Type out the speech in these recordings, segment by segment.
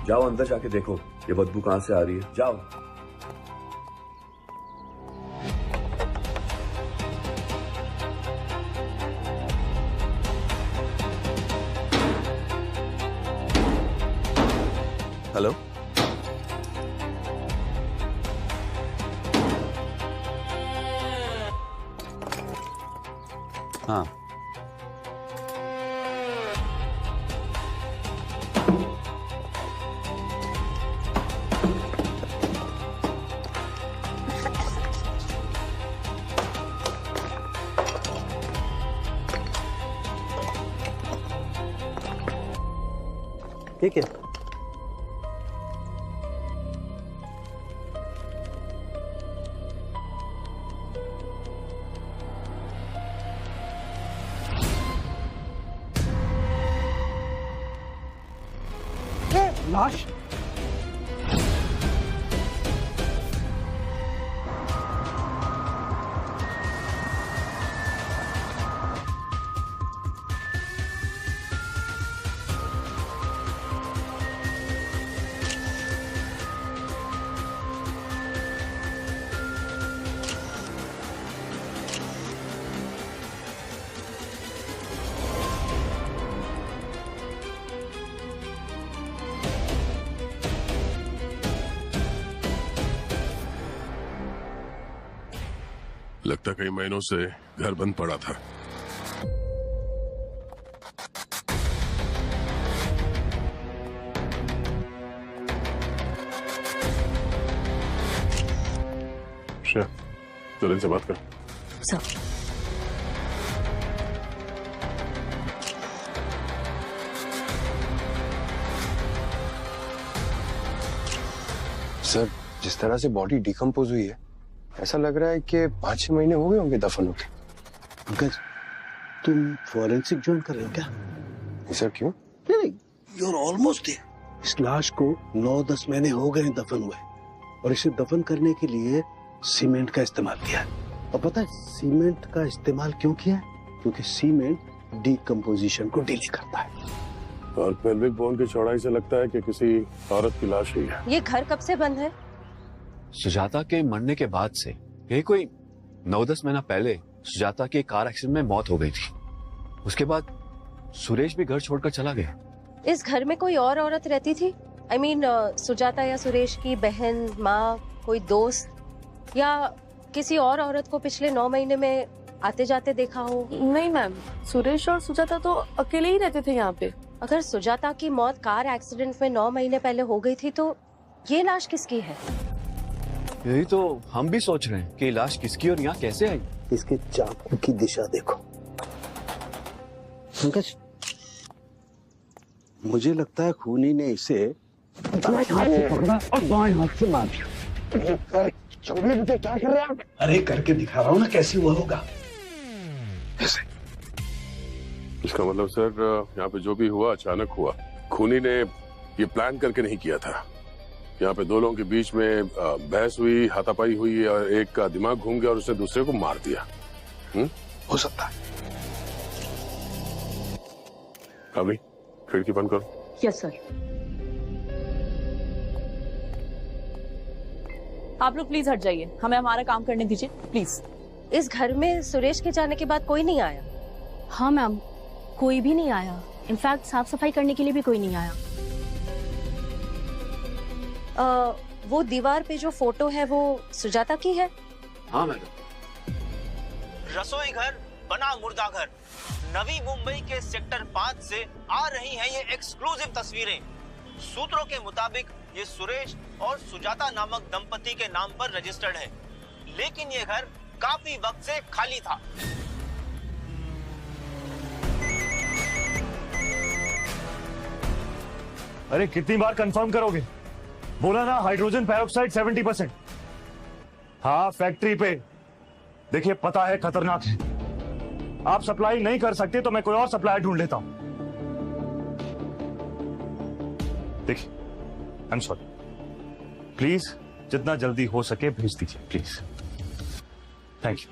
जाओ अंदर जाके देखो ये बदबू कहां से आ रही है। जाओ। हेलो, हाँ ठीक है। लाश लगता कई महीनों से घर बंद पड़ा था। चल इनसे बात कर। सर, जिस तरह से बॉडी डिकम्पोज हुई है ऐसा लग रहा है कि 5-6 महीने हो गए होंगे दफन होके। पंकज, तुम फॉरेंसिक ज्वाइन कर रहे हो क्या? सर क्यों? नहीं, यू आर ऑलमोस्ट देयर। इस लाश को 9-10 महीने हो गए दफन हुए और इसे दफन करने के लिए सीमेंट का इस्तेमाल किया है। और पता है सीमेंट का इस्तेमाल क्यों किया है? क्योंकि सीमेंट डिकम्पोजिशन को डिले करता है। और पेल्विक बोन की चौड़ाई से लगता है कि किसी औरत की लाश ही है। ये घर कब से बंद है? सुजाता के मरने के बाद से। ये कोई 9-10 महीना पहले सुजाता की कार एक्सीडेंट में मौत हो गई थी। उसके बाद सुरेश भी घर छोड़कर चला गया। इस घर में कोई और औरत रहती थी? I mean, सुजाता या सुरेश की बहन, माँ, कोई दोस्त या किसी और औरत को पिछले 9 महीने में आते जाते देखा हो? नहीं मैम, सुरेश और सुजाता तो अकेले ही रहते थे यहाँ पे। अगर सुजाता की मौत कार एक्सीडेंट में 9 महीने पहले हो गई थी तो ये लाश किसकी है? यही तो हम भी सोच रहे हैं कि लाश किसकी और यहाँ कैसे आई। इसके चाकू की दिशा देखो। पंकज, मुझे लगता है खूनी ने इसे दाएं हाथ से पकड़ा और बाएं हाथ से मार दिया। क्या कर रहे हैं आप? अरे करके दिखा रहा हूँ ना कैसे हुआ होगा। ऐसे। इसका मतलब सर यहाँ पे जो भी हुआ अचानक हुआ। खूनी ने ये प्लान करके नहीं किया था। यहाँ पे दो लोगों के बीच में बहस हुई, हाथापाई हुई और एक का दिमाग घूम गया और उसने दूसरे को मार दिया। हो सकता है। अभी खिड़की बंद करो। Yes sir. आप लोग प्लीज हट जाइए, हमें हमारा काम करने दीजिए प्लीज। इस घर में सुरेश के जाने के बाद कोई नहीं आया? हाँ मैम, कोई भी नहीं आया। इनफैक्ट साफ सफाई करने के लिए भी कोई नहीं आया। वो दीवार पे जो फोटो है वो सुजाता की है? हाँ मैडम। रसोई घर बना मुर्दा घर। नवी मुंबई के सेक्टर 5 से आ रही हैं ये एक्सक्लूसिव तस्वीरें। सूत्रों के मुताबिक ये सुरेश और सुजाता नामक दंपति के नाम पर रजिस्टर्ड है, लेकिन ये घर काफी वक्त से खाली था। अरे कितनी बार कंफर्म करोगे? बोला ना हाइड्रोजन पेरोक्साइड 70%। हाँ, फैक्ट्री पे। देखिए पता है खतरनाक है। आप सप्लाई नहीं कर सकते तो मैं कोई और सप्लायर ढूंढ लेता हूं। देखिए, आई एम सॉरी। प्लीज जितना जल्दी हो सके भेज दीजिए प्लीज। Thank you.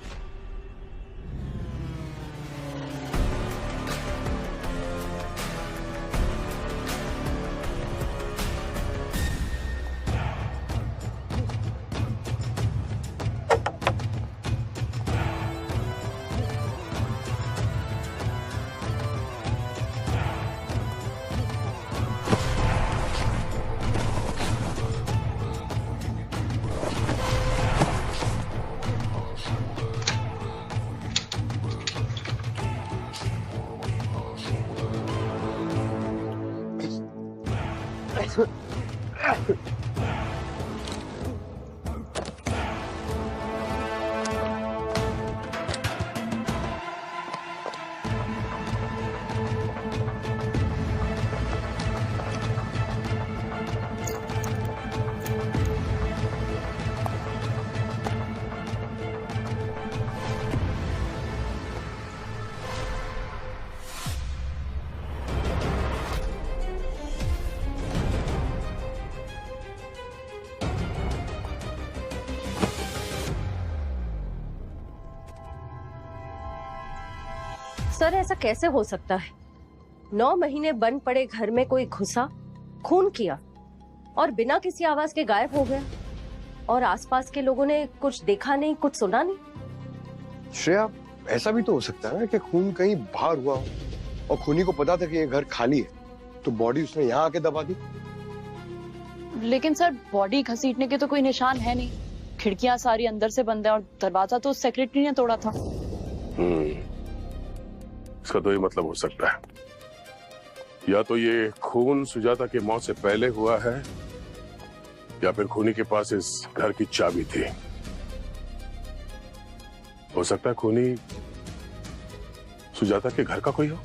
सर ऐसा कैसे हो सकता है? 9 महीने बंद पड़े घर में कोई घुसा, खून किया और बिना किसी आवाज के गायब हो गया, और आसपास के लोगों ने कुछ देखा नहीं, कुछ सुना नहीं। श्रेया, ऐसा भी तो हो सकता है ना कि खून कहीं बाहर हुआ हो और खूनी को पता था कि ये घर खाली है, तो बॉडी उसने यहाँ आके दबा दी। लेकिन सर बॉडी घसीटने के तो कोई निशान है नहीं, खिड़कियां सारी अंदर से बंद है और दरवाजा तो सेक्रेटरी ने तोड़ा था। इसका तो ये मतलब हो सकता है, या तो ये खून सुजाता की मौत से पहले हुआ है, या फिर खूनी के पास इस घर की चाबी थी। हो सकता है खूनी सुजाता के घर का कोई हो।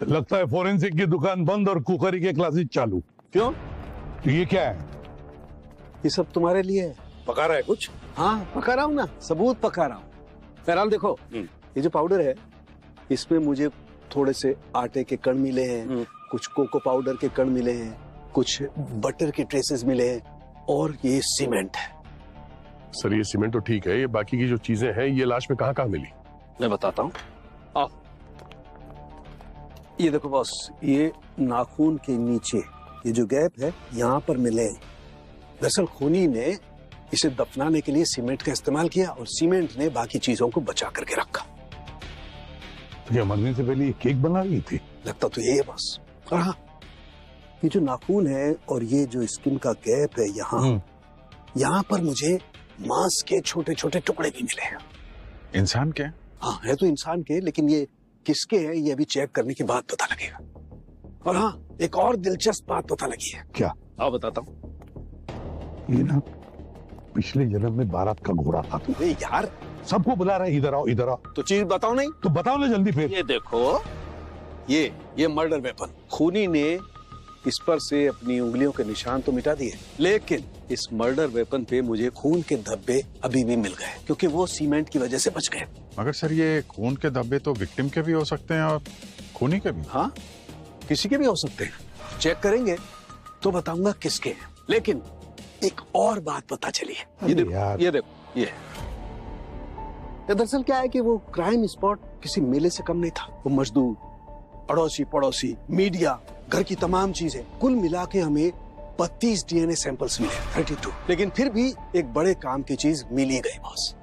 लगता है फोरेंसिक की दुकान बंद और कुकरी के क्लासेस चालू। क्यों? तो ये क्या है? ये सब तुम्हारे लिए है। पका रहा है कुछ? हाँ पका रहा हूँ ना, सबूत पका रहा हूँ। बहरहाल देखो, ये जो पाउडर है इसमें मुझे थोड़े से आटे के कण मिले हैं, कुछ कोको पाउडर के कण मिले हैं, कुछ बटर के ट्रेसेस मिले हैं, और ये सीमेंट है। सर ये सीमेंट तो ठीक है, ये बाकी की जो चीजें हैं ये लाश में कहाँ मिली? मैं बताता हूँ, आओ। ये देखो बॉस, ये नाखून के नीचे ये जो गैप है यहाँ पर मिले। दरअसल खूनी ने इसे दफनाने के लिए सीमेंट का इस्तेमाल किया और सीमेंट ने बाकी चीजों को बचा करके रखा। तो क्या मरने से पहले ये केक बना रही थी? लगता तो यही है बस। और हाँ, ये जो नाखून है और ये जो स्किन का गैप है यहाँ पर मुझे मांस के छोटे छोटे टुकड़े भी मिले हैं। इंसान के? हाँ है तो इंसान के, लेकिन ये किसके हैं ये अभी चेक करने के बाद पता लगेगा। और हाँ, एक और दिलचस्प बात पता लगी है। क्या? आओ बताता हूँ। ये ना पिछले जन्म में बारात का घोड़ा था तू। यार सबको बुला रहे, इधर आओ इधर आओ। तो चीज बताओ नहीं? तो बताओ ना जल्दी फिर। ये देखो, ये मर्डर वेपन। खूनी ने इस पर से अपनी उंगलियों के निशान तो मिटा दिए, लेकिन इस मर्डर वेपन पे मुझे खून के धब्बे अभी भी मिल गए, क्योंकि वो सीमेंट की वजह से बच गए। मगर सर ये खून के धब्बे तो विक्टिम के भी हो सकते हैं और खूनी के भी। हाँ, किसी के भी हो सकते हैं। चेक करेंगे तो बताऊंगा किसके हैं। लेकिन एक और बात पता चली है। ये देखो, ये दरअसल क्या है कि वो क्राइम स्पॉट किसी मेले से कम नहीं था। वो मजदूर, अड़ोसी पड़ोसी, मीडिया, घर की तमाम चीजें, कुल मिला के हमें 32 डीएनए सैंपल्स मिले, 32। लेकिन फिर भी एक बड़े काम की चीज मिल ही गई बॉस।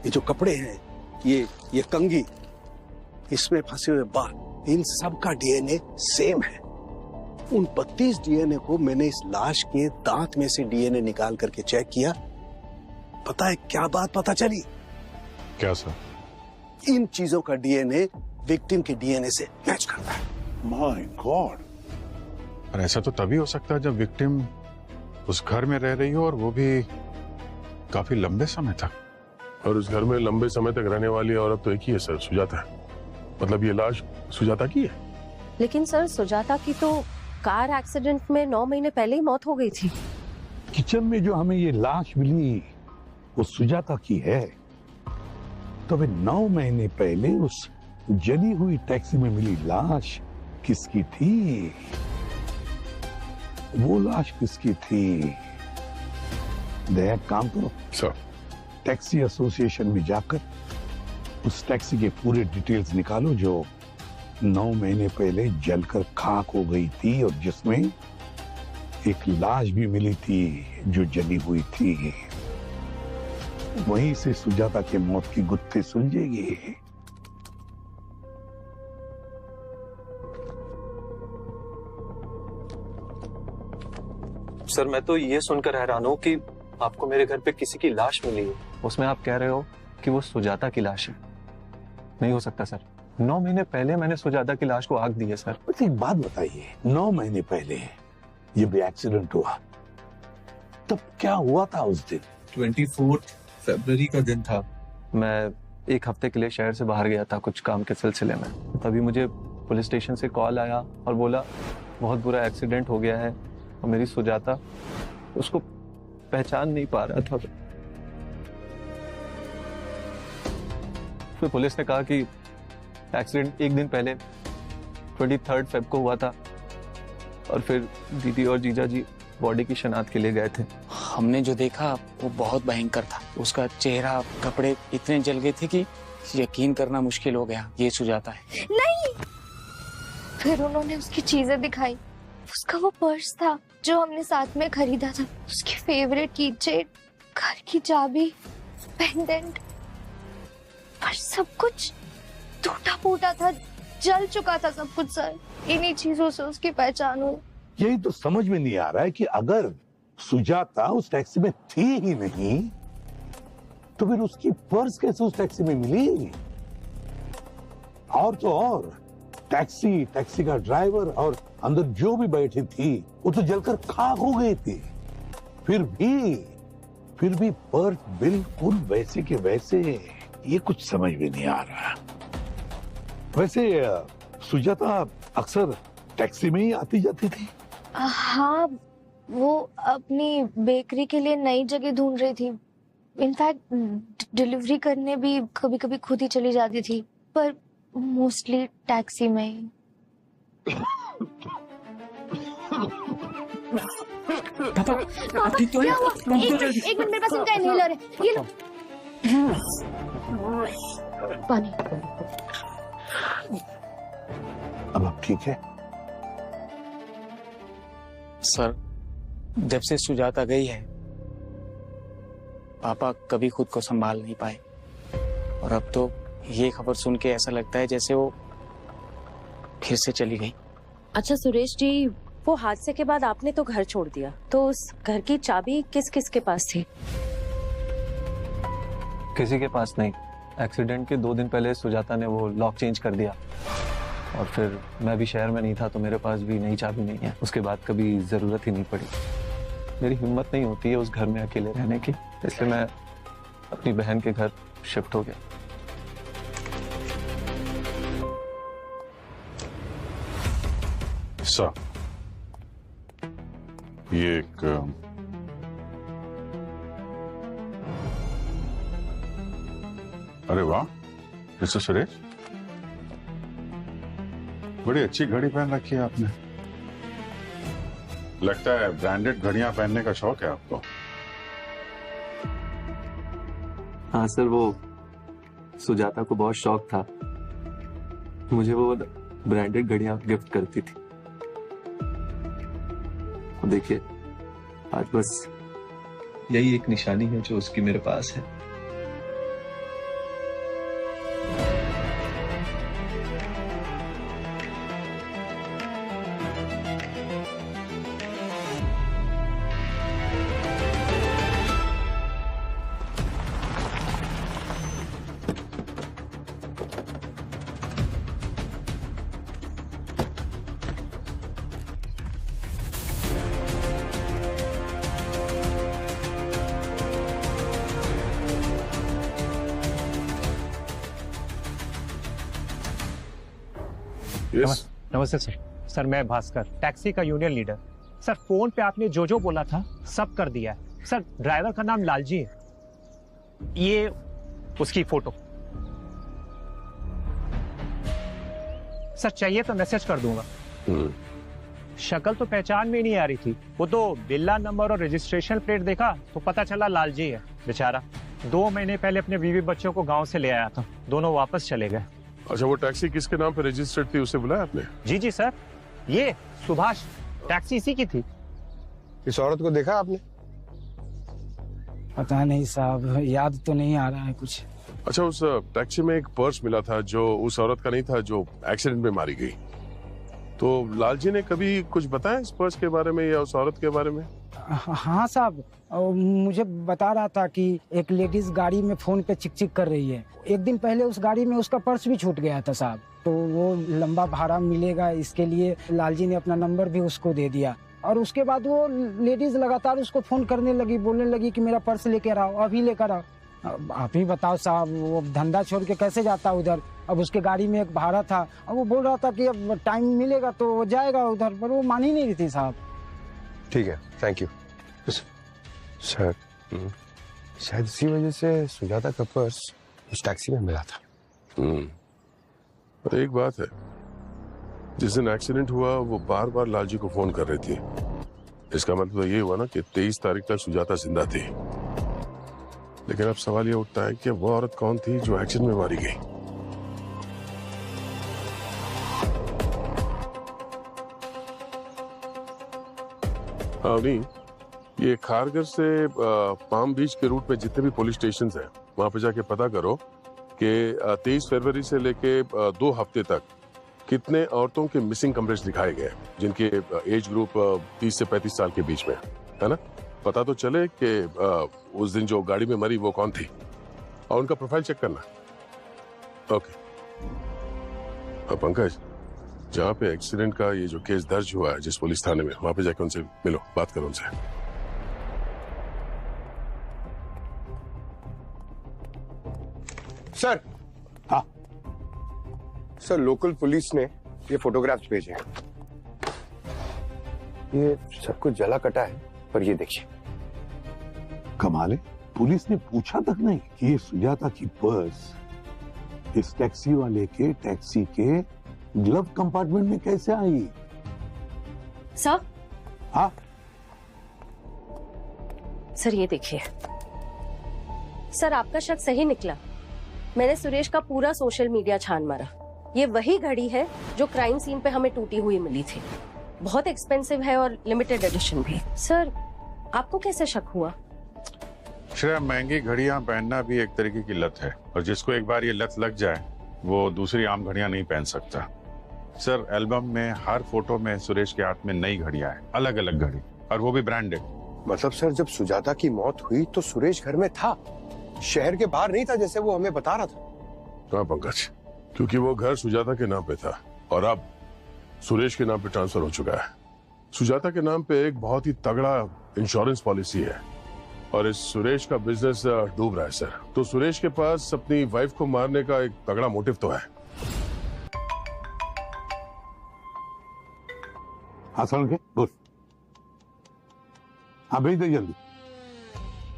ये जो कपड़े हैं, ये कंघी, इसमें फंसे हुए बाल, इन सब का डीएनए सेम है। उन 32 डीएनए को मैंने इस लाश के दांत में से डीएनए निकाल करके चेक किया। पता है क्या बात पता चली? क्या सर? इन चीजों का डीएनए विक्टिम के डीएनए से मैच करता है। My God! और ऐसा तो तभी हो सकता है जब विक्टिम उस घर में रह रही हो, और वो भी काफी लंबे समय तक। और उस घर में लंबे समय तक रहने वाली औरत तो एक ही है सर, सुजाता। मतलब ये लाश सुजाता की है। लेकिन सर सुजाता की तो कार एक्सीडेंट में 9 महीने पहले ही मौत हो गई थी। किचन में जो हमें ये लाश मिली वो सुजाता की है, तो वे 9 महीने पहले उस जली हुई टैक्सी में मिली लाश किसकी थी? वो लाश किसकी थी? दया काम करो सर, टैक्सी एसोसिएशन में जाकर उस टैक्सी के पूरे डिटेल्स निकालो जो 9 महीने पहले जलकर खाक हो गई थी और जिसमें एक लाश भी मिली थी जो जली हुई थी। वहीं से सुजाता के मौत की गुत्थी सुलझेगी। सर मैं तो ये सुनकर हैरान हूं कि आपको मेरे घर पे किसी की लाश मिली है, उसमें आप कह रहे हो कि वो सुजाता की लाश है। नहीं हो सकता सर, 9 महीने पहले मैंने सुजाता की लाश को आग दी है सर। बस एक बात बताइए, 9 महीने पहले ये भी एक्सीडेंट हुआ, तब क्या हुआ था उस दिन? 24 फरवरी का दिन था। मैं एक हफ्ते के लिए शहर से बाहर गया था कुछ काम के सिलसिले में। तभी मुझे पुलिस स्टेशन से कॉल आया और बोला बहुत बुरा एक्सीडेंट हो गया है और मेरी सुजाता उसको पहचान नहीं पा रहा था। फिर पुलिस ने कहा कि एक्सीडेंट एक दिन पहले 23 फेब को हुआ था और फिर दीदी और जीजा जी बॉडी की शनाख्त के लिए गए थे। हमने जो देखा वो बहुत भयंकर था। उसका चेहरा, कपड़े इतने जल गए थे कि यकीन करना मुश्किल हो गया ये सुजाता है। नहीं। फिर उन्होंने उसकी चीजें दिखाई। उसका वो पर्स था जो हमने साथ में खरीदा था, उसकी फेवरेट कीचेन, घर की चाबी, पेंडेंट, पर सब कुछ टूटा फूटा था, जल चुका था सब कुछ सर। इन्हीं चीजों से उसकी पहचान हुई। यही तो समझ में नहीं आ रहा है कि अगर सुजाता उस टैक्सी में थी ही नहीं तो फिर उसकी पर्स कैसे उस टैक्सी में मिली? और तो और टैक्सी का ड्राइवर और अंदर जो भी बैठी थी वो तो जलकर खाक हो गई थी। फिर भी पर्स बिल्कुल वैसे के वैसे। ये कुछ समझ में नहीं आ रहा। वैसे सुजाता अक्सर टैक्सी में ही आती जाती थी? हाँ, वो अपनी बेकरी के लिए नई जगह ढूंढ रही थी। इनफैक्ट डिलीवरी करने भी कभी कभी खुद ही चली जाती थी, पर मोस्टली टैक्सी में ही। पापा ठीक तो है? एक मिनट, मेरे पास इनका इनहेलर है, ये लो। पानी। अब आप ठीक है? सर, जब से सुजाता गई है पापा कभी खुद को संभाल नहीं पाए और अब तो ये खबर सुन के ऐसा लगता है जैसे वो फिर से चली गई। अच्छा सुरेश जी, वो हादसे के बाद आपने तो घर छोड़ दिया, तो उस घर की चाबी किस किस के पास थी? किसी के पास नहीं। एक्सीडेंट के 2 दिन पहले सुजाता ने वो लॉक चेंज कर दिया और फिर मैं भी शहर में नहीं था तो मेरे पास भी नई चाबी नहीं है। उसके बाद कभी जरूरत ही नहीं पड़ी। मेरी हिम्मत नहीं होती है उस घर में अकेले रहने की, इसलिए मैं अपनी बहन के घर शिफ्ट हो गया। सर, ये एक अरे वाह मिस्टर सुरेश, बड़ी अच्छी घड़ी पहन रखी है आपने। लगता है ब्रांडेड घड़ियां पहनने का शौक है आपको। हाँ सर, वो सुजाता को बहुत शौक था, मुझे वो ब्रांडेड घड़ियां गिफ्ट करती थी। देखिए आज बस यही एक निशानी है जो उसकी मेरे पास है। Yes. नमस्ते सर। सर मैं भास्कर, टैक्सी का यूनियन लीडर। सर फोन पे आपने जो बोला था सब कर दिया है। सर ड्राइवर का नाम लालजी है, ये उसकी फोटो। सर चाहिए तो मैसेज कर दूंगा। शक्ल तो पहचान में नहीं आ रही थी, वो तो बिल्ला नंबर और रजिस्ट्रेशन प्लेट देखा तो पता चला लालजी है। बेचारा 2 महीने पहले अपने बीवी बच्चों को गांव से ले आया था, दोनों वापस चले गए। अच्छा, वो टैक्सी किसके नाम पे रजिस्टर्ड थी, उसे बुलाया आपने? जी जी सर, ये सुभाष टैक्सी इसी की थी। इस औरत को देखा आपने? पता नहीं साहब, याद तो नहीं आ रहा है कुछ। अच्छा, उस टैक्सी में एक पर्स मिला था जो उस औरत का नहीं था जो एक्सीडेंट में मारी गई। तो लालजी ने कभी कुछ बताया इस पर्स के बारे में या उस औरत के बारे में? हाँ साहब, मुझे बता रहा था कि एक लेडीज गाड़ी में फोन पे चिक चिक कर रही है। एक दिन पहले उस गाड़ी में उसका पर्स भी छूट गया था साहब, तो वो लंबा भाड़ा मिलेगा इसके लिए लालजी ने अपना नंबर भी उसको दे दिया। और उसके बाद वो लेडीज लगातार उसको फोन करने लगी, बोलने लगी कि मेरा पर्स लेकर आओ, अभी लेकर आओ। अब आप ही बताओ साहब, वो धंधा छोड़ के कैसे जाता उधर। अब उसके गाड़ी में एक भाड़ा था, अब वो बोल रहा था कि अब टाइम मिलेगा तो वो जाएगा उधर, पर वो मान ही नहीं रही थी साहब। ठीक है, थैंक यू सर। शायद इसी वजह से सुजाता का पर्स उस टैक्सी में मिला था। पर एक बात है, जिस दिन एक्सीडेंट हुआ वो बार बार लालजी को फोन कर रही थी। इसका मतलब ये हुआ ना कि 23 तारीख तक सुजाता जिंदा थी। लेकिन अब सवाल ये उठता है कि वो औरत कौन थी जो एक्सीडेंट में मारी गई। नहीं, ये खारगर से पाम बीच के रूट में जितने भी पुलिस स्टेशन हैं, वहां पे जाके पता करो कि 23 फरवरी से लेके 2 हफ्ते तक कितने औरतों के मिसिंग कवरेज दिखाए गए, जिनके एज ग्रुप 30 से 35 साल के बीच में है ना। पता तो चले कि उस दिन जो गाड़ी में मरी वो कौन थी, और उनका प्रोफाइल चेक करना। ओके। पंकज, जहाँ पे एक्सीडेंट का ये जो केस दर्ज हुआ है जिस पुलिस थाने में, वहां पे जाके उनसे मिलो, बात करो उनसे। सर। हाँ सर, लोकल पुलिस ने ये फोटोग्राफ्स भेजे हैं। ये सब कुछ जला कटा है, पर ये देखिए। कमाल है, पुलिस ने पूछा तक नहीं कि ये सुजाता की पर्स इस टैक्सी वाले के टैक्सी के ग्लव कंपार्टमेंट में कैसे आई। सर। हाँ सर, ये देखिए। सर, आपका शक सही निकला। मैंने सुरेश का पूरा सोशल मीडिया छान मारा। ये वही घड़ी है जो क्राइम सीन पे हमें टूटी हुई मिली थी। बहुत एक्सपेंसिव है और लिमिटेड एडिशन भी। सर, आपको कैसे शक हुआ? श्रेया, महंगी घड़ियां पहनना भी एक तरीके की लत है, और जिसको एक बार ये लत लग जाए वो दूसरी आम घड़ियां नहीं पहन सकता। सर, एल्बम में हर फोटो में सुरेश के हाथ में नई घड़ियां हैं, अलग अलग घड़ी, और वो भी ब्रांडेड। मतलब सर, जब सुजाता की मौत हुई तो सुरेश घर में था, शहर के बाहर नहीं था जैसे वो हमें बता रहा था। हाँ पंकज, क्योंकि वो घर सुजाता के नाम पे था और अब सुरेश के नाम पे ट्रांसफर हो चुका है। सुजाता के नाम पे एक बहुत ही तगड़ा इंश्योरेंस पॉलिसी है और इस सुरेश का बिजनेस डूब रहा है सर। तो सुरेश के पास अपनी वाइफ को मारने का एक तगड़ा मोटिव तो है। हाँ सारुण, बोल। हाँ भेज दे जल्दी।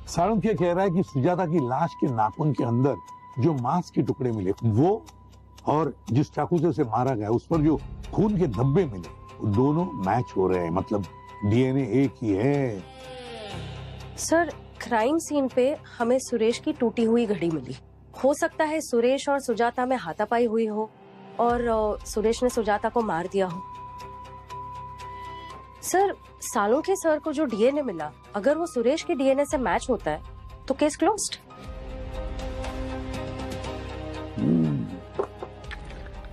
सारुण क्या कह रहा है कि सुजाता की लाश के नाखून के अंदर जो मांस के टुकड़े मिले वो, और जिस चाकू से उसे मारा गया उस पर जो खून के धब्बे मिले, वो दोनों मैच हो रहे हैं। मतलब डीएनए एक ही है। सर, क्राइम सीन पे हमें सुरेश की टूटी हुई घड़ी मिली। हो सकता है सुरेश और सुजाता में हाथापाई हुई हो और सुरेश ने सुजाता को मार दिया हो। सर, सालुंखे सर को जो डीएनए मिला, अगर वो सुरेश के डीएनए से मैच होता है तो केस क्लोज्ड।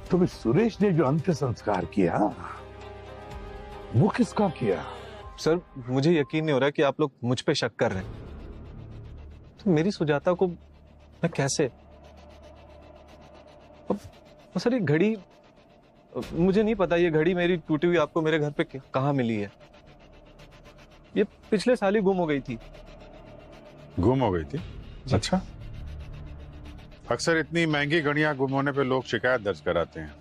तो भी सुरेश ने जो अंतिम संस्कार किया वो किसका किया? सर, मुझे यकीन नहीं हो रहा कि आप लोग मुझ पे शक कर रहे हैं। तो मेरी सुजाता को मैं कैसे? सर, ये घड़ी मुझे नहीं पता, ये घड़ी मेरी टूटी हुई आपको मेरे घर पे कहाँ मिली है? ये पिछले साल ही गुम हो गई थी। गुम हो गई थी? अच्छा। अक्सर इतनी महंगी घड़ियां गुम होने पे लोग शिकायत दर्ज कराते हैं।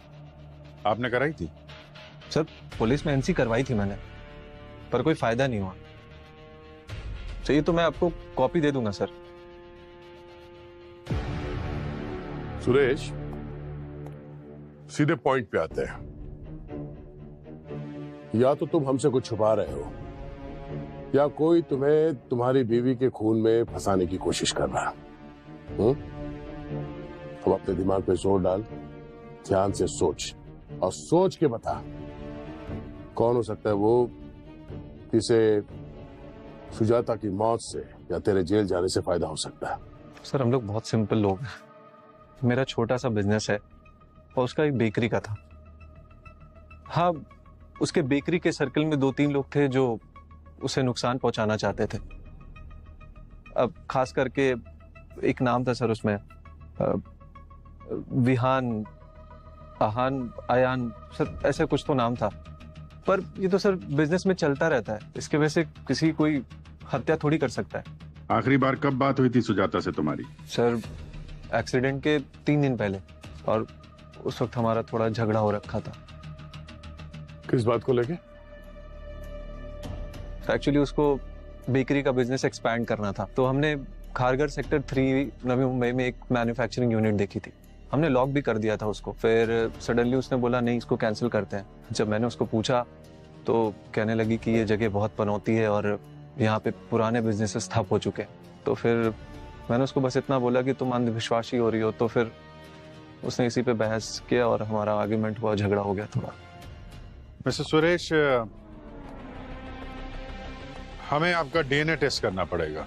आपने कराई थी? सर, पुलिस में एनसी करवाई थी मैंने, पर कोई फायदा नहीं हुआ। चाहिए तो मैं आपको कॉपी दे दूंगा सर। सुरेश, सीधे पॉइंट पे आते हैं। या तो तुम हमसे कुछ छुपा रहे हो या कोई तुम्हें तुम्हारी बीवी के खून में फंसाने की कोशिश कर रहा है। अब अपने दिमाग पे जोर डाल, ध्यान से सोच और सोच के बता कौन हो सकता है वो किसे सुजाता की मौत से या तेरे जेल जाने से फायदा हो सकता है। सर, हम लोग बहुत सिंपल लोग हैं। मेरा छोटा सा बिजनेस है और उसका एक बेकरी का था। हाँ, उसके बेकरी के सर्कल में 2-3 लोग थे जो उसे नुकसान पहुंचाना चाहते थे। अब खास करके एक नाम था सर उसमें, विहान, आहान, आयान, सर ऐसे कुछ तो नाम था। पर ये तो सर बिजनेस में चलता रहता है, इसके वजह से किसी कोई हत्या थोड़ी कर सकता है। आखिरी बार कब बात हुई थी सुजाता से तुम्हारी? सर एक्सीडेंट के 3 दिन पहले, और उस वक्त हमारा थोड़ा झगड़ा हो रखा था। किस बात को लेके? एक्चुअली उसको बेकरी का बिजनेस एक्सपैंड करना था, तो हमने खारघर सेक्टर 3 नवी मुंबई में एक मैन्युफैक्चरिंग यूनिट देखी थी। हमने लॉक भी कर दिया था उसको। फिर सडनली उसने बोला नहीं, इसको कैंसिल करते हैं। जब मैंने उसको पूछा तो कहने लगी कि ये जगह बहुत पनौती है और यहाँ पे पुराने बिजनेसेस ठप हो चुके हैं। तो फिर मैंने उसको बस इतना बोला कि तुम अंधविश्वासी हो रही हो। तो फिर उसने इसी पे बहस किया और हमारा आर्ग्यूमेंट हुआ, झगड़ा हो गया थोड़ा। मिस्टर सुरेश, हमें आपका डीएनए टेस्ट करना पड़ेगा।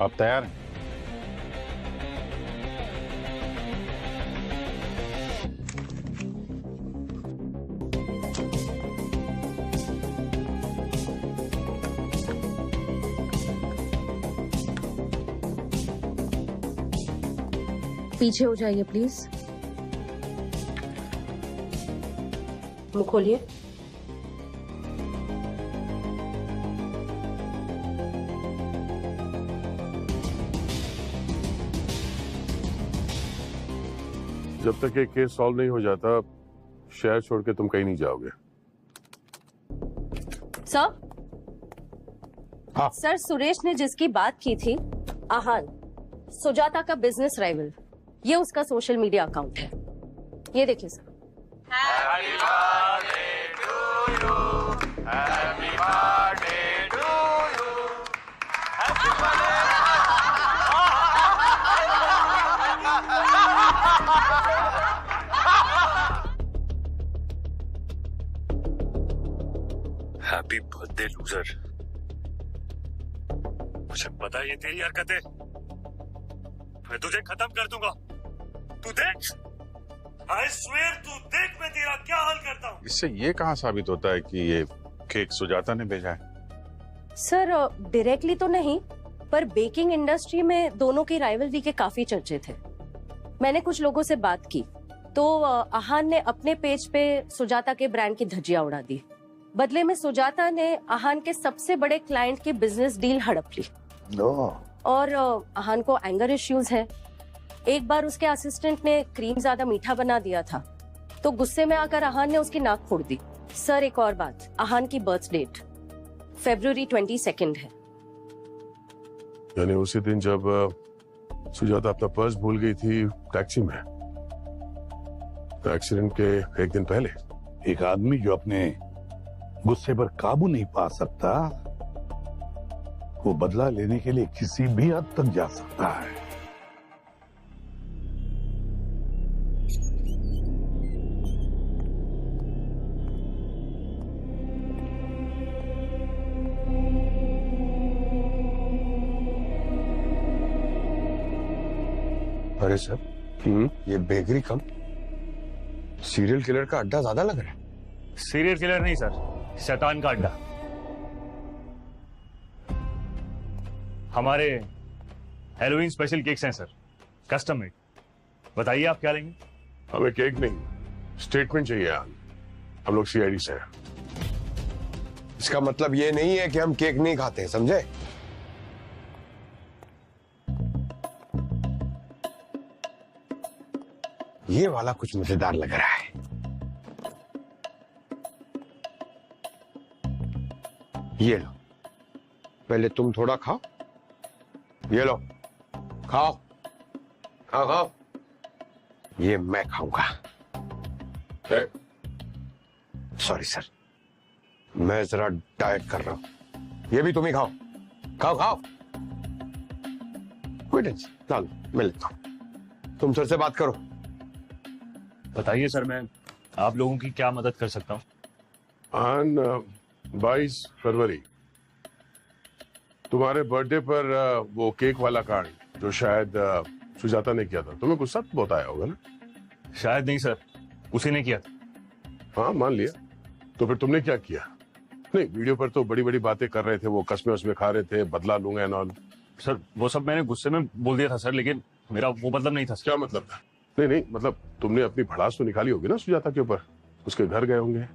आप तैयार हैं? पीछे हो जाइए प्लीज। मुंह खोलिए। जब तक ये केस सॉल्व नहीं हो जाता, शहर छोड़ के तुम कहीं नहीं जाओगे। सर, सर सुरेश ने जिसकी बात की थी, आहान, सुजाता का बिजनेस राइवल, ये उसका सोशल मीडिया अकाउंट है। ये देखिए sir. Happy birthday to you. Happy birthday to you. Happy birthday. Happy birthday loser. मुझे पता है ये तेरी हरकतें, मैं तुझे खत्म कर दूंगा। तू देख, I swear, तू देख मैं तेरा क्या हाल करता हूँ। इससे ये कहाँ साबित होता है कि ये केक सुजाता ने भेजा है? सर डायरेक्टली तो नहीं, पर बेकिंग इंडस्ट्री में दोनों की राइवलरी के काफी चर्चे थे। मैंने कुछ लोगों से बात की तो आहान ने अपने पेज पे सुजाता के ब्रांड की धज्जियां उड़ा दी। बदले में सुजाता ने आहान के सबसे बड़े क्लाइंट की बिजनेस डील हड़प ली। और आहान को एंगर इश्यूज है। एक बार उसके असिस्टेंट ने क्रीम ज्यादा मीठा बना दिया था, तो गुस्से में आकर आहान ने उसकी नाक फोड़ दी। सर एक और बात, आहान की बर्थ डेट February 22 है। यानी उसी दिन जब सुजाता अपना पर्स भूल गई थी टैक्सी में, एक्सीडेंट के एक दिन पहले। एक आदमी जो अपने गुस्से पर काबू नहीं पा सकता, वो बदला लेने के लिए किसी भी हद तक जा सकता है। अरे सर, ये बेकरी कम सीरियल किलर का अड्डा ज्यादा लग रहा है। सीरियल किलर नहीं सर, शैतान का अड्डा। हमारे हैलोवीन स्पेशल केक्स हैं सर, कस्टम मेड। बताइए आप क्या लेंगे? हमें केक नहीं, स्टेटमेंट चाहिए। हम लोग सीआईडी से हैं। इसका मतलब ये नहीं है कि हम केक नहीं खाते हैं, समझे? ये वाला कुछ मजेदार लग रहा है। ये लो, पहले तुम थोड़ा खाओ। ये लो, खाओ खाओ खाओ। ये मैं खाऊंगा। सॉरी सर, मैं जरा डाइट कर रहा हूं। ये भी तुम ही खाओ, खाओ खाओ। कोई टेंशन, चलो मैं लेता हूं। तुम सर से बात करो। बताइए सर, मैं आप लोगों की क्या मदद कर सकता हूँ? 22 फरवरी तुम्हारे बर्थडे पर वो केक वाला कांड जो शायद सुजाता ने किया था, तुम्हें गुस्सा बहुत आया होगा ना? शायद नहीं सर, उसी ने किया था। हाँ मान लिया, तो फिर तुमने क्या किया? नहीं, वीडियो पर तो बड़ी बड़ी बातें कर रहे थे, वो कसमे उसमें खा रहे थे, बदला लूंगा एंड ऑल। सर वो सब मैंने गुस्से में बोल दिया था सर, लेकिन मेरा वो मतलब नहीं था। क्या मतलब था? नहीं नहीं, मतलब तुमने अपनी भड़ास तो निकाली होगी ना सुजाता के ऊपर, उसके घर गए होंगे।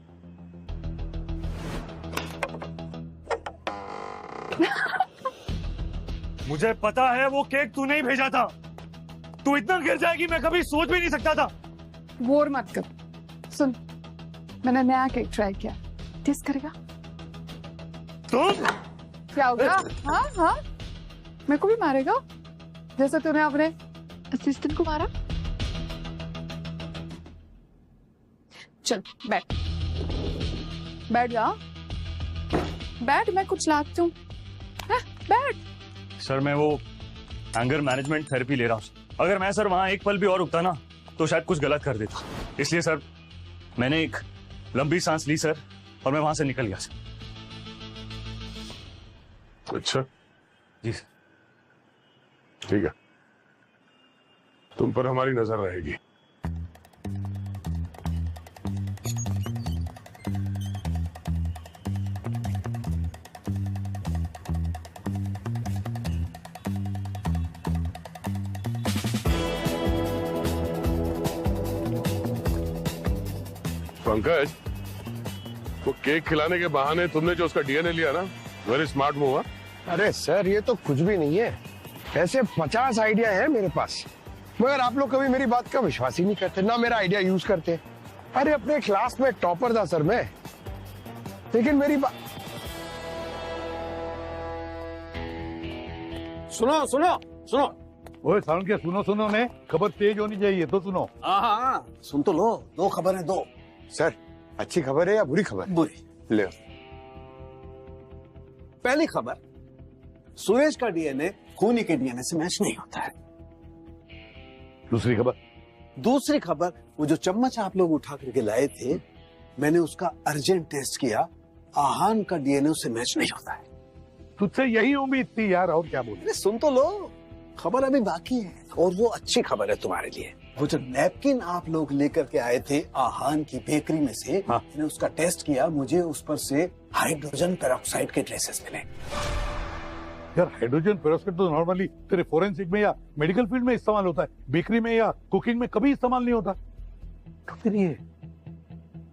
मुझे पता है वो केक तू नहीं भेजा था। तू इतना गिर जाएगी मैं कभी सोच भी नहीं सकता था। बोर मत कर। सुन, मैंने नया केक ट्राई किया, टेस्ट करेगा? तुम क्या होगा? हाँ हाँ, मेरे को भी मारेगा जैसे तूने अपने असिस्टेंट को मारा? चल बैठ, बैठ जा, बैठ, मैं कुछ लाती हूँ। बैठ। सर मैं वो एंगर मैनेजमेंट थेरेपी ले रहा हूँ। अगर मैं सर वहां एक पल भी और रुकता ना तो शायद कुछ गलत कर देता। इसलिए सर मैंने एक लंबी सांस ली सर, और मैं वहां से निकल गया सर। अच्छा जी सर। ठीक है, तुम पर हमारी नजर रहेगी। पंकज, वो केक खिलाने के बहाने तुमने जो उसका डीएनए लिया ना, वेरी स्मार्ट मूव है। अरे सर ये तो कुछ भी नहीं है, ऐसे 50 आइडिया है मेरे पास, मगर आप लोग कभी मेरी बात का विश्वास ही नहीं करते, ना मेरा आइडिया यूज करते। अरे अपने क्लास में टॉपर था सर मैं, लेकिन मेरी बात सुनो सुनो सुनो। ओए साउंड क्या सुनो सुनो ने, खबर तेज होनी चाहिए तो सुनो। हाँ, सुन तो लो, दो खबरें दो। सर अच्छी खबर है या बुरी खबर? बुरी। ले। पहली खबर, सुरेश का डीएनए खूनी के डीएनए से मैच नहीं होता है। दूसरी खबर? दूसरी खबर, वो जो चम्मच आप लोग उठा करके लाए थे, मैंने उसका अर्जेंट टेस्ट किया, आहान का डीएनए उससे मैच नहीं होता है। तुझसे यही उम्मीद थी यार, और क्या बोले। अरे सुन तो लो, खबर अभी बाकी है, और वो अच्छी खबर है तुम्हारे लिए। वो जो नैपकिन आप लोग लेकर के आए थे आहान की बेकरी में से, हाँ। मैंने उसका टेस्ट किया, मुझे उस पर से हाइड्रोजन पेरोक्साइड के ट्रेसेस मिले। यार हाइड्रोजन पेरोक्साइड तो नॉर्मली तेरे फोरेंसिक में या मेडिकल फील्ड में इस्तेमाल होता है, बेकरी में या कुकिंग में कभी इस्तेमाल नहीं होता। तो फिर ये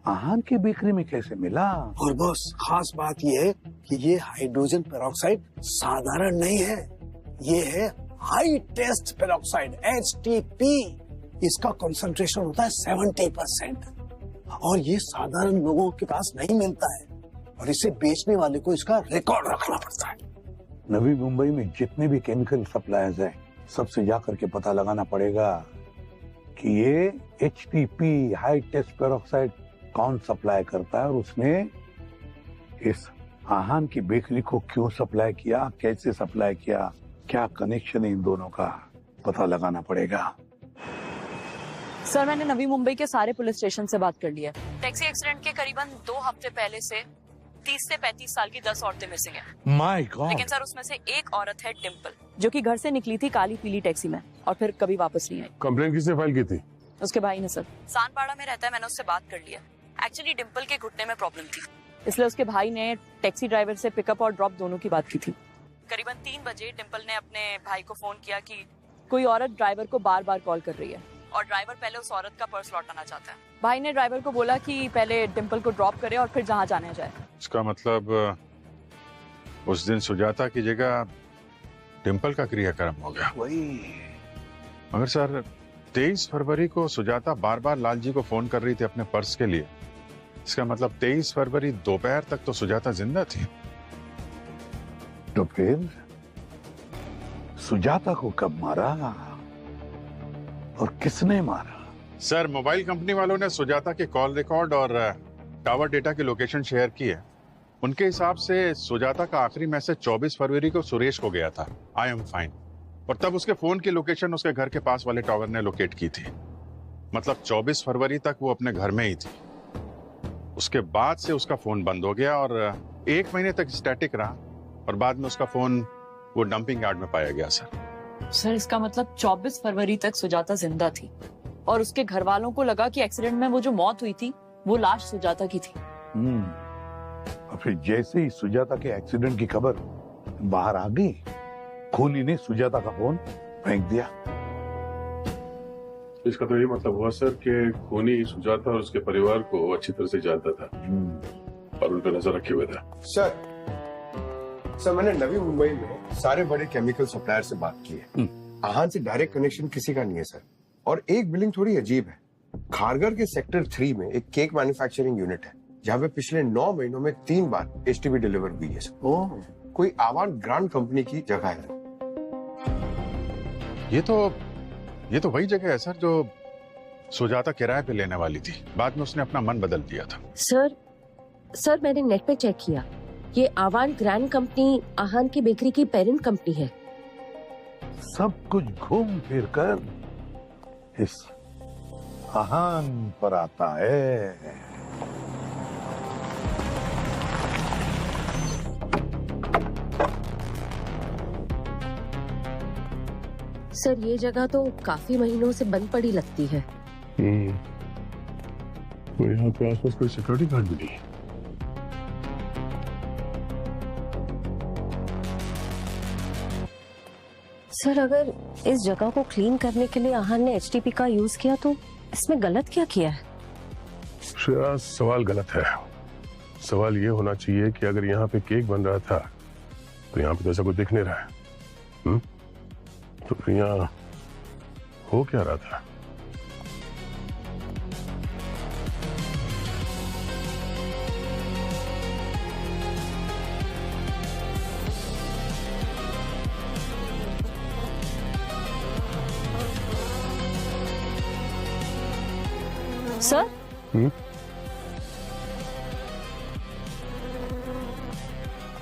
आहान की बेकरी में कैसे मिला? और बॉस, खास बात ये है कि ये हाइड्रोजन पेरोक्साइड साधारण नहीं है, ये है हाई टेस्ट पेरोक्साइड HTP। इसका कंसंट्रेशन होता है 70%, और ये साधारण लोगों के पास नहीं मिलता है, और इसे बेचने वाले को इसका रिकॉर्ड रखना पड़ता है। नवी मुंबई में जितने भी केमिकल सप्लायर्स हैं, सबसे जाकर के पता लगाना पड़ेगा कि ये HTP हाई टेस्ट पेरोक्साइड कौन सप्लाई करता है, और उसने इस आहान की बेकरी को क्यों सप्लाई किया, कैसे सप्लाई किया, क्या कनेक्शन है इन दोनों का, पता लगाना पड़ेगा। सर मैंने नवी मुंबई के सारे पुलिस स्टेशन से बात कर लिया। टैक्सी एक्सीडेंट के करीबन 2 हफ्ते पहले से 30 से 35 साल की 10 औरतें मिसिंग हैं। My God. लेकिन सर उसमें से एक औरत है डिम्पल, जो कि घर से निकली थी काली पीली टैक्सी में और फिर कभी वापस नहीं आई। कंप्लेंट किसने फाइल की थी? उसके भाई ने सर। सानपाड़ा में रहता है, मैंने उससे बात कर लिया। एक्चुअली डिम्पल के घुटने में प्रॉब्लम थी, इसलिए उसके भाई ने टैक्सी ड्राइवर से पिकअप और ड्रॉप दोनों की बात की थी। करीबन 3 बजे डिम्पल ने अपने भाई को फोन किया कि कोई औरत ड्राइवर को बार बार कॉल कर रही है और ड्राइवर पहले उस औरत का पर्स लौटाना चाहता है। भाई ने ड्राइवर को बोला कि पहले डिम्पल को ड्रॉप करे और फिर जहाँ जाने जाए। इसका मतलब उस दिन सुजाता की जगह डिम्पल का क्रियाक्रम हो गया। वही। मगर सर 23 फरवरी को सुजाता बार बार लालजी को फोन कर रही थी अपने पर्स के लिए, इसका मतलब 23 फरवरी दोपहर तक तो सुजाता जिंदा थी। तो फिर सुजाता को कब मारा और किसने मारा? सर मोबाइल कंपनी वालों ने सुजाता के कॉल रिकॉर्ड और टावर डेटा की लोकेशन शेयर की है। उनके हिसाब से सुजाता का आखिरी मैसेज 24 फरवरी को सुरेश को गया था, आई एम फाइन, और तब उसके फोन की लोकेशन उसके घर के पास वाले टावर ने लोकेट की थी। मतलब 24 फरवरी तक वो अपने घर में ही थी। उसके बाद से उसका फोन बंद हो गया और 1 महीने तक स्टैटिक रहा, और बाद में उसका फोन वो डंपिंग यार्ड में पाया गया। सर इसका मतलब 24 फरवरी तक सुजाता जिंदा थी और उसके घर वालों को लगा कि एक्सीडेंट में वो जो मौत हुई थी वो लाश सुजाता की थी। और फिर जैसे ही सुजाता के एक्सीडेंट की खबर बाहर आ गई, खूनी ने सुजाता का फोन फेंक दिया। इसका तो ये मतलब हुआ सर कि खूनी सुजाता और उसके परिवार को अच्छी तरह से जानता था और उन पर नजर रखे हुए था। सर मैंने नवी मुंबई में सारे बड़े केमिकल सप्लायर से बात की है। आहान से डायरेक्ट कनेक्शन किसी का नहीं है सर। और एक बिलिंग थोड़ी अजीब है। खारगर के सेक्टर 3 में एक केक मैन्युफैक्चरिंग यूनिट है जहाँ पे पिछले 9 महीनों में 3 बार एचटीबी डिलीवर हुई है सर। कोई आवान ग्रांड कंपनी की जगह है। ये तो वही जगह है सर जो सुजाता किराए पे लेने वाली थी। बाद में उसने अपना मन बदल दिया था। सर मैंने नेट पे चेक किया, ये आवान ग्रैंड कंपनी आहान की बेकरी की पेरेंट कंपनी है। सब कुछ घूम फिर कर इस आहान पर आता है। सर ये जगह तो काफी महीनों से बंद पड़ी लगती है। तो यहाँ पे आसपास कोई सिक्योरिटी गार्ड भी नहीं है। सर अगर इस जगह को क्लीन करने के लिए आहान ने एचटीपी का यूज किया तो इसमें गलत क्या किया है? श्रेया, सवाल गलत है। सवाल ये होना चाहिए कि अगर यहाँ पे केक बन रहा था तो यहाँ पे तो ऐसा कुछ दिख नहीं रहा है। तो फिर यहाँ हो क्या रहा था? सर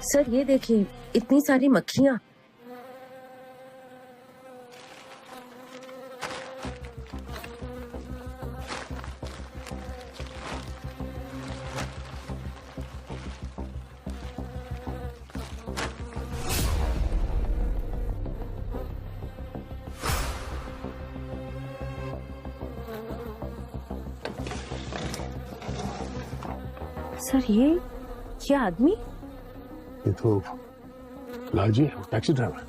सर ये देखिए, इतनी सारी मक्खियां। सर ये आदमी? ये तो लालजी है, टैक्सी ड्राइवर,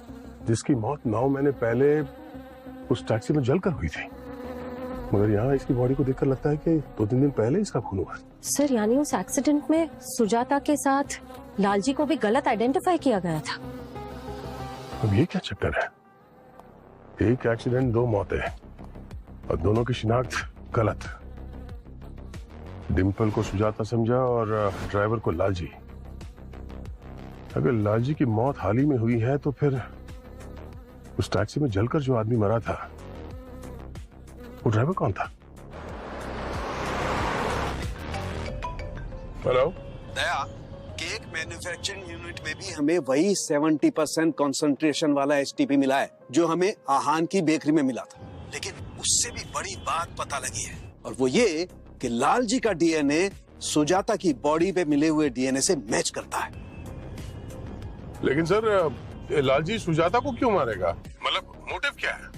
जिसकी मौत 9 महीने पहले उस टैक्सी में जलकर हुई थी। मगर यहाँ इसकी बॉडी को देखकर लगता है कि 2-3 दिन पहले इसका खून हुआ। सर यानी उस एक्सीडेंट में सुजाता के साथ लालजी को भी गलत आइडेंटिफाई किया गया था। अब ये क्या चक्कर है? एक एक्सीडेंट, 2 मौतें और दोनों की शिनाख्त गलत। डिम्पल को सुजाता समझा और ड्राइवर को लालजी। अगर लालजी की मौत हाल ही में हुई है तो फिर उस टैक्सी में जलकर जो आदमी मरा था वो ड्राइवर कौन था? हेलो दया, केक मैन्युफैक्चरिंग यूनिट में भी हमें वही 70% कंसंट्रेशन वाला एचटीपी मिला है जो हमें आहान की बेकरी में मिला था। लेकिन उससे भी बड़ी बात पता लगी है और वो ये कि लालजी का डीएनए सुजाता की बॉडी पे मिले हुए डीएनए से मैच करता है। लेकिन सर, लालजी सुजाता को क्यों मारेगा? मतलब मोटिव क्या है?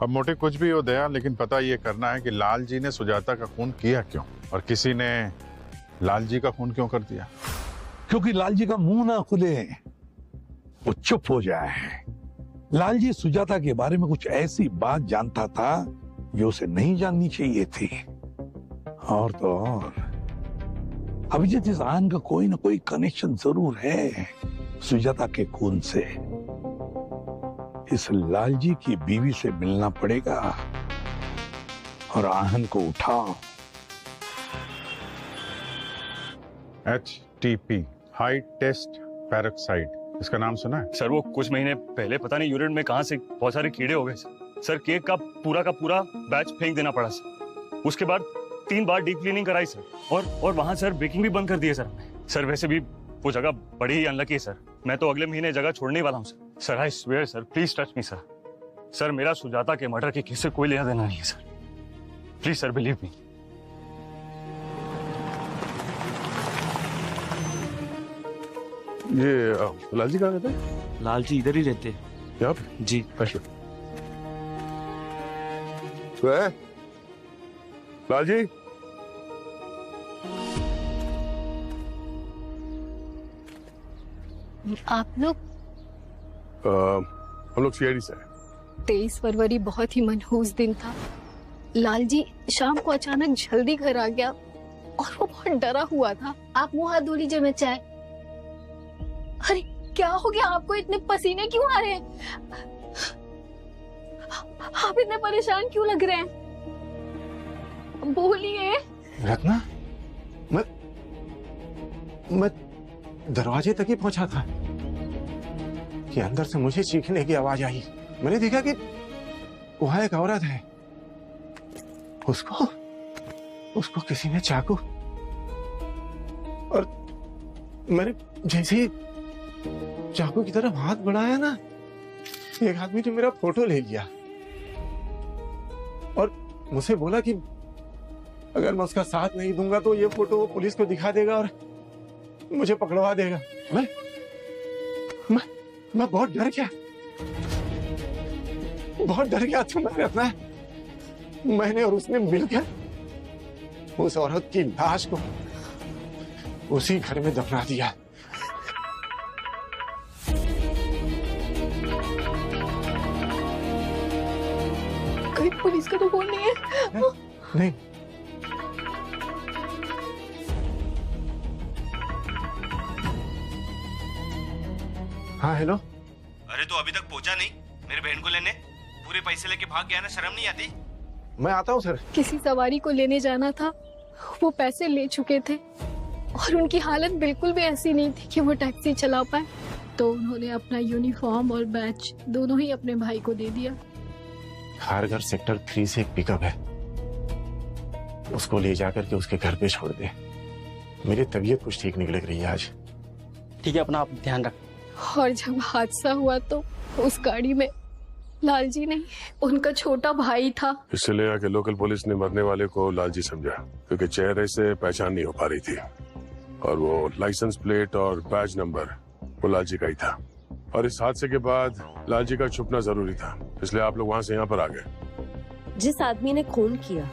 अब मोटिव कुछ भी हो दया, लेकिन पता ये करना है कि लालजी ने सुजाता का खून किया क्यों और किसी ने लालजी का खून क्यों कर दिया। क्योंकि लालजी का मुंह ना खुले, वो चुप हो जाए। लालजी सुजाता के बारे में कुछ ऐसी बात जानता था जो उसे नहीं जाननी चाहिए थी। और तो और अभिजीत इंसान का कोई ना कोई कनेक्शन जरूर है सुजाता के खून से। इस लालजी की बीवी से मिलना पड़ेगा और आहन को उठाओ। HTP, हाई टेस्ट पैरोक्साइड, इसका नाम सुना है? सर वो कुछ महीने पहले पता नहीं यूरिन में कहां से बहुत सारे कीड़े हो गए सर। केक का पूरा बैच फेंक देना पड़ा सर। उसके बाद 3 बार डीप क्लीनिंग कराई सर और वहां सर बेकिंग भी बंद कर दिए सर। वैसे भी वो जगह बड़ी ही अनलकी है सर। मैं तो अगले महीने जगह छोड़ने वाला हूँ sir. I swear sir, please touch me sir. Sir मेरा सुजाता के मर्डर के केस से कोई लेना देना नहीं है sir. Please sir, believe me. ये लालजी कहाँ रहते हैं? लालजी इधर ही रहते हैं। यहाँ पे? जी। लालजी, आप लोग? हम लोग सीआईडी से हैं। 23 फरवरी बहुत ही मनहूस दिन था। लाल जी शाम को अचानक जल्दी घर आ गया और वो बहुत डरा हुआ था। आप मुंह हाथ धो लीजिए, मैं चाय। अरे क्या हो गया आपको? इतने पसीने क्यों आ रहे हैं? आप इतने परेशान क्यों लग रहे हैं? बोलिए। रत्ना, मैं दरवाजे तक ही पहुंचा था कि अंदर से मुझे चीखने की आवाज आई। मैंने देखा कि वहां एक औरत है, उसको किसी ने चाकू, और मैंने जैसे ही चाकू की तरफ हाथ बढ़ाया ना, एक आदमी ने मेरा फोटो ले लिया और मुझसे बोला कि अगर मैं उसका साथ नहीं दूंगा तो ये फोटो वो पुलिस को दिखा देगा और मुझे पकड़वा देगा। मैं बहुत डर गया, तो मैंने और उसने मिलकर उस औरत की लाश को उसी घर में दफना दिया। कोई पुलिस का तो फोन नहीं है? नहीं। हाँ हेलो। अरे तो अभी तक पहुंचा नहीं मेरी बहन को लेने? पूरे पैसे लेके भाग गया ना, शर्म नहीं आती? मैं आता हूँ सर। किसी सवारी को लेने जाना था, वो पैसे ले चुके थे और उनकी हालत बिल्कुल भी ऐसी नहीं थी कि वो टैक्सी चला पाए, तो उन्होंने अपना यूनिफॉर्म और बैच दोनों ही अपने भाई को दे दिया। खारघर सेक्टर 3 से एक पिकअप है, उसको ले जाकर के उसके घर पे छोड़ दे। मेरी तबीयत कुछ ठीक नहीं लग रही है आज। ठीक है, अपना आप ध्यान रख। और जब हादसा हुआ तो उस गाड़ी में लालजी नहीं, उनका छोटा भाई था। इसलिए यहाँ के लोकल पुलिस ने मरने वाले को लालजी समझा, क्योंकि चेहरे से पहचान नहीं हो पा रही थी और वो लाइसेंस प्लेट और बैज नंबर वो लालजी का ही था। और इस हादसे के बाद लालजी का छुपना जरूरी था, इसलिए आप लोग वहाँ से यहाँ पर आ गए। जिस आदमी ने खून किया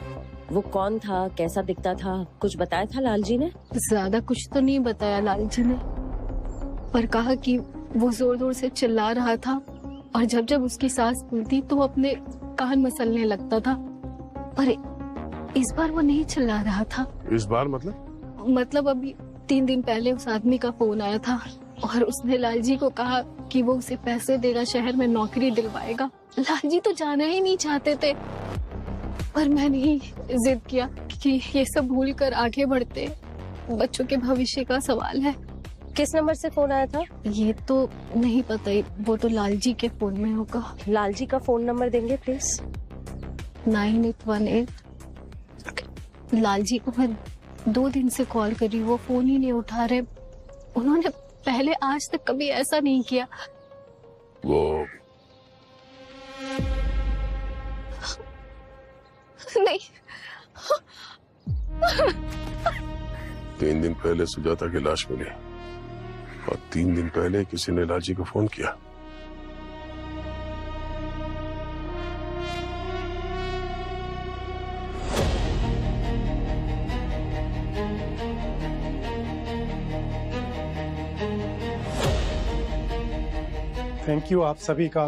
वो कौन था, कैसा दिखता था, कुछ बताया था लालजी ने? ज्यादा कुछ तो नहीं बताया लालजी ने, पर कहा कि वो जोर जोर से चिल्ला रहा था और जब जब उसकी सांस फूलती तो वो अपने कान मसलने लगता था। पर इस बार वो नहीं चिल्ला रहा था। इस बार मतलब अभी 3 दिन पहले उस आदमी का फोन आया था और उसने लालजी को कहा कि वो उसे पैसे देगा, शहर में नौकरी दिलवाएगा। लालजी तो जाना ही नहीं चाहते थे, पर मैंने ही जिद किया कि ये सब भूल कर आगे बढ़ते, बच्चों के भविष्य का सवाल है। किस नंबर से फोन आया था? ये तो नहीं पता, वो तो लालजी के फोन में होगा। लालजी का फोन नंबर देंगे प्लीज? 9818। लालजी को मैं 2 दिन से कॉल कर रही हूँ, वो फोन ही नहीं उठा रहे। उन्होंने पहले आज तक कभी ऐसा नहीं किया। वो नहीं। 3 दिन पहले सुजाता की लाश मिली और 3 दिन पहले किसी ने लालजी को फोन किया। थैंक यू आप सभी का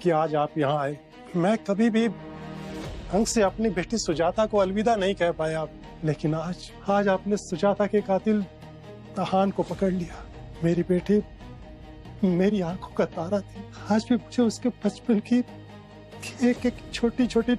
कि आज आप यहाँ आए। मैं कभी भी ढंग से अपनी बेटी सुजाता को अलविदा नहीं कह पाया, लेकिन आज आपने सुजाता के कातिल तहान को पकड़ लिया। मेरी बेटी मेरी आंखों का तारा थी। आज भी मुझे उसके बचपन की एक एक छोटी छोटी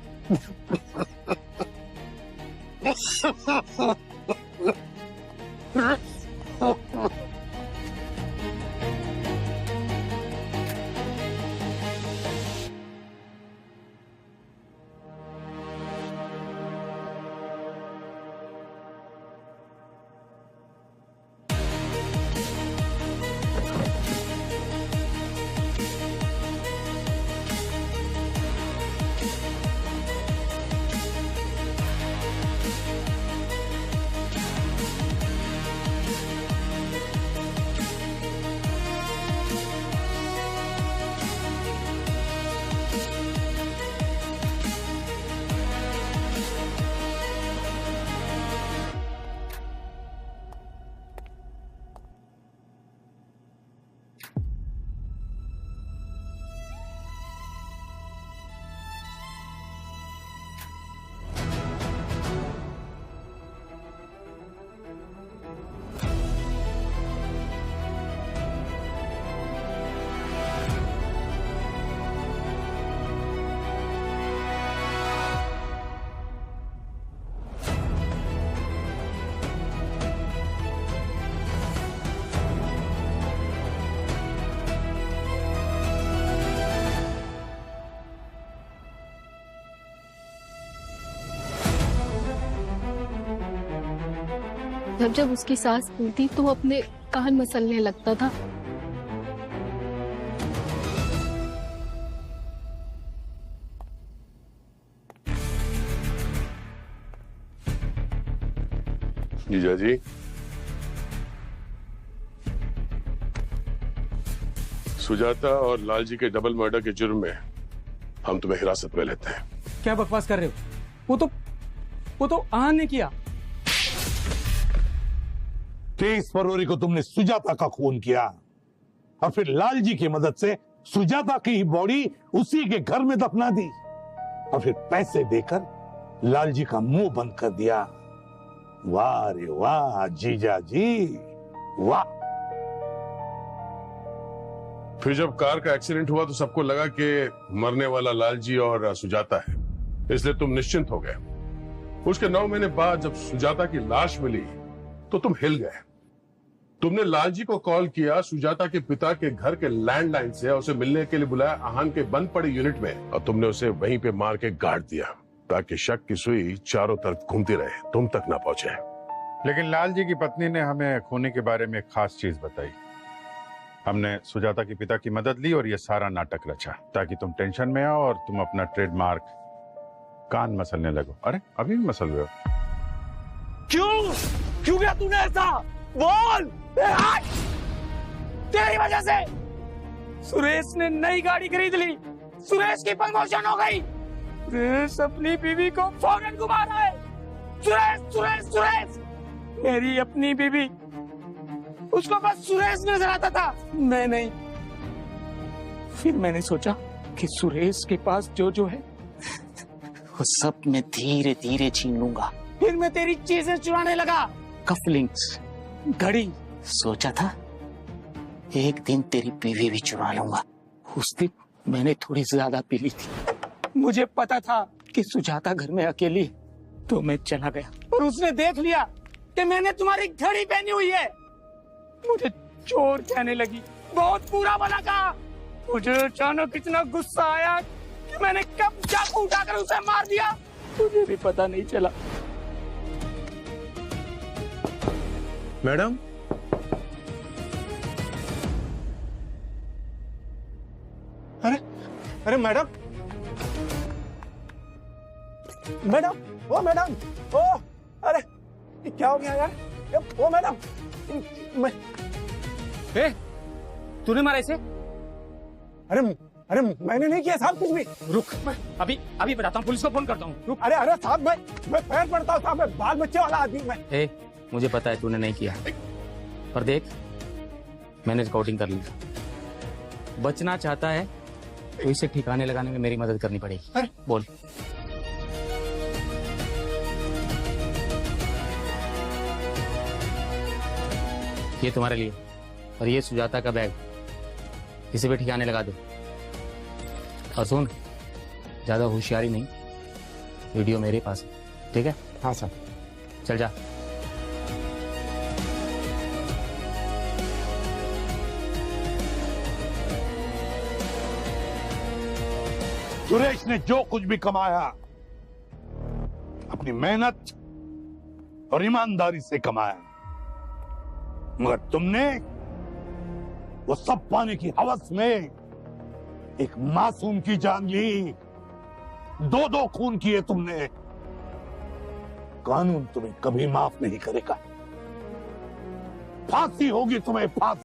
जब जब उसकी सांस फूलती तो वो अपने कान मसलने लगता था। जीजा जी, सुजाता और लालजी के डबल मर्डर के जुर्म में हम तुम्हें हिरासत में लेते हैं। क्या बकवास कर रहे हो? वो तो आहान ने किया। 23 फरवरी को तुमने सुजाता का खून किया और फिर लालजी की मदद से सुजाता की ही बॉडी उसी के घर में दफना दी और फिर पैसे देकर लालजी का मुंह बंद कर दिया। वाह रे वाह जीजा जी, वाह। फिर जब कार का एक्सीडेंट हुआ तो सबको लगा कि मरने वाला लालजी और सुजाता है, इसलिए तुम निश्चिंत हो गए। उसके 9 महीने बाद जब सुजाता की लाश मिली तो तुम हिल गए। तुमने लालजी को कॉल किया, सुजाता के पिता के घर के लैंडलाइन से उसे मिलने के लिए बुलाया आहान के बंद पड़े यूनिट में, और तुमने उसे वहीं पे मार के गाड़ दिया ताकि शक की सुई चारों तरफ घूमती रहे, तुम तक ना पहुंचे। लेकिन लालजी की पत्नी ने हमें खूनी के बारे में एक खास चीज बताई। हमने सुजाता के पिता की मदद ली और ये सारा नाटक रचा ताकि तुम टेंशन में आओ और तुम अपना ट्रेडमार्क कान मसलने लगो। अरे अभी भी मसल रहे हो? क्यों किया तूने ऐसा? बोल। तेरी वजह से सुरेश ने नई गाड़ी खरीद ली, सुरेश की प्रमोशन हो गई, सुरेश अपनी बीवी को फौरन घुमा रहा है। सुरेश सुरेश सुरेश, मेरी अपनी बीवी, उसको बस सुरेश नजर आता था, मैं नहीं। फिर मैंने सोचा कि सुरेश के पास जो है वो सब मैं धीरे धीरे छीन लूंगा। फिर मैं तेरी चीजें चुराने लगा, कफलिंग्स, घड़ी। सोचा था एक दिन तेरी बीवी भी चुरा लूंगा। उस दिन मैंने थोड़ी ज्यादा पी ली थी। मुझे पता था कि सुजाता घर में अकेली, तो मैं चला गया और उसने देख लिया कि मैंने तुम्हारी घड़ी पहनी हुई है। मुझे चोर कहने लगी, बहुत बुरा भला कहा। मुझे अचानक इतना गुस्सा आया कि मैंने कब चाकू उठाकर उसे मार दिया, मुझे भी पता नहीं चला। मैडम, अरे मैडम, ओ मैडम, ओ अरे क्या हो गया यार? ओ मैडम, तूने मारा इसे? अरे मैंने नहीं किया साहब कुछ भी। रुक, अभी बताता हूँ, पुलिस को फोन करता हूँ। रुक। अरे साहब, मैं पैर पड़ता हूँ साहब, मैं बाल बच्चे वाला आदमी मैं। मुझे पता है तूने नहीं किया, पर देख मैंने रिकॉर्डिंग कर ली। बचना चाहता है तो इसे ठिकाने लगाने में मेरी मदद करनी पड़ेगी। बोल। ये तुम्हारे लिए, और ये सुजाता का बैग, इसे भी ठिकाने लगा दो। और सुन, ज्यादा होशियारी नहीं, वीडियो मेरे पास है, ठीक है? हाँ सर। चल जा। सुरेश ने जो कुछ भी कमाया अपनी मेहनत और ईमानदारी से कमाया, मगर तुमने वो सब पाने की हवस में एक मासूम की जान ली। 2 खून किए तुमने। कानून तुम्हें कभी माफ नहीं करेगा। फांसी होगी तुम्हें, फांसी।